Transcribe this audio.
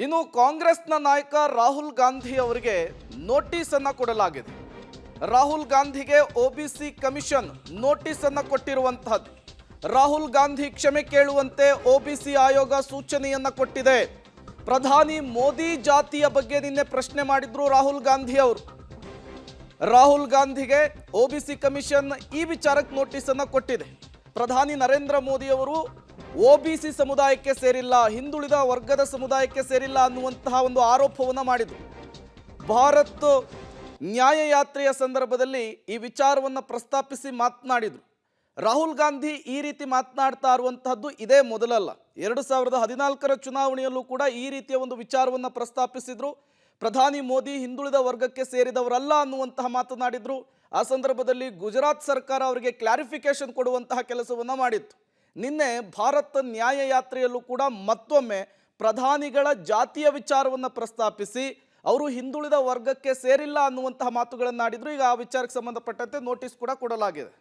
ಇನ್ನು ಕಾಂಗ್ರೆಸ್ನ ನಾಯಕ ರಾಹುಲ್ ಗಾಂಧಿ ಅವರಿಗೆ ನೋಟಿಸ್ ಅನ್ನು ಕೊಡಲಾಗಿದೆ. ರಾಹುಲ್ ಗಾಂಧಿಗೆ ಒಬಿಸಿ ಕಮಿಷನ್ ನೋಟಿಸ್ ಅನ್ನು ಕೊಟ್ಟಿರುವಂತಹದ್ದು. ರಾಹುಲ್ ಗಾಂಧಿ ಕ್ಷಮೆ ಕೇಳುವಂತೆ ಒಬಿಸಿ ಆಯೋಗ ಸೂಚನೆಯನ್ನ ಕೊಟ್ಟಿದೆ. ಪ್ರಧಾನಿ ಮೋದಿ ಜಾತಿಯ ಬಗ್ಗೆ ನಿನ್ನೆ ಪ್ರಶ್ನೆ ಮಾಡಿದ್ರು ರಾಹುಲ್ ಗಾಂಧಿ ಅವರು. ರಾಹುಲ್ ಗಾಂಧಿಗೆ ಒಬಿಸಿ ಕಮಿಷನ್ ಈ ವಿಚಾರಕ್ಕೆ ನೋಟಿಸ್ ಅನ್ನು ಕೊಟ್ಟಿದೆ. ಪ್ರಧಾನಿ ನರೇಂದ್ರ ಮೋದಿ ಅವರು ಒಬಿಸಿ ಸಮುದಾಯಕ್ಕೆ ಸೇರಿಲ್ಲ, ಹಿಂದುಳಿದ ವರ್ಗದ ಸಮುದಾಯಕ್ಕೆ ಸೇರಿಲ್ಲ ಅನ್ನುವಂತಹ ಒಂದು ಆರೋಪವನ್ನು ಮಾಡಿದರು. ಭಾರತ್ ನ್ಯಾಯಯಾತ್ರೆಯ ಸಂದರ್ಭದಲ್ಲಿ ಈ ವಿಚಾರವನ್ನು ಪ್ರಸ್ತಾಪಿಸಿ ಮಾತನಾಡಿದರು. ರಾಹುಲ್ ಗಾಂಧಿ ಈ ರೀತಿ ಮಾತನಾಡ್ತಾ ಇರುವಂತಹದ್ದು ಇದೇ ಮೊದಲಲ್ಲ. 2014ರ ಚುನಾವಣೆಯಲ್ಲೂ ಕೂಡ ಈ ರೀತಿಯ ಒಂದು ವಿಚಾರವನ್ನು ಪ್ರಸ್ತಾಪಿಸಿದ್ರು. ಪ್ರಧಾನಿ ಮೋದಿ ಹಿಂದುಳಿದ ವರ್ಗಕ್ಕೆ ಸೇರಿದವರಲ್ಲ ಅನ್ನುವಂತಹ ಮಾತನಾಡಿದ್ರು. ಆ ಸಂದರ್ಭದಲ್ಲಿ ಗುಜರಾತ್ ಸರ್ಕಾರ ಅವರಿಗೆ ಕ್ಲಾರಿಫಿಕೇಶನ್ ಕೊಡುವಂತಹ ಕೆಲಸವನ್ನು ಮಾಡಿತ್ತು. ನಿನ್ನೆ ಭಾರತ ನ್ಯಾಯಯಾತ್ರೆಯಲ್ಲೂ ಕೂಡ ಮತ್ತೊಮ್ಮೆ ಪ್ರಧಾನಿಗಳ ಜಾತಿಯ ವಿಚಾರವನ್ನು ಪ್ರಸ್ತಾಪಿಸಿ ಅವರು ಹಿಂದುಳಿದ ವರ್ಗಕ್ಕೆ ಸೇರಿಲ್ಲ ಅನ್ನುವಂತಹ ಮಾತುಗಳನ್ನಾಡಿದ್ರು. ಈಗ ಆ ವಿಚಾರಕ್ಕೆ ಸಂಬಂಧಪಟ್ಟಂತೆ ನೋಟಿಸ್ ಕೂಡ ಕೊಡಲಾಗಿದೆ.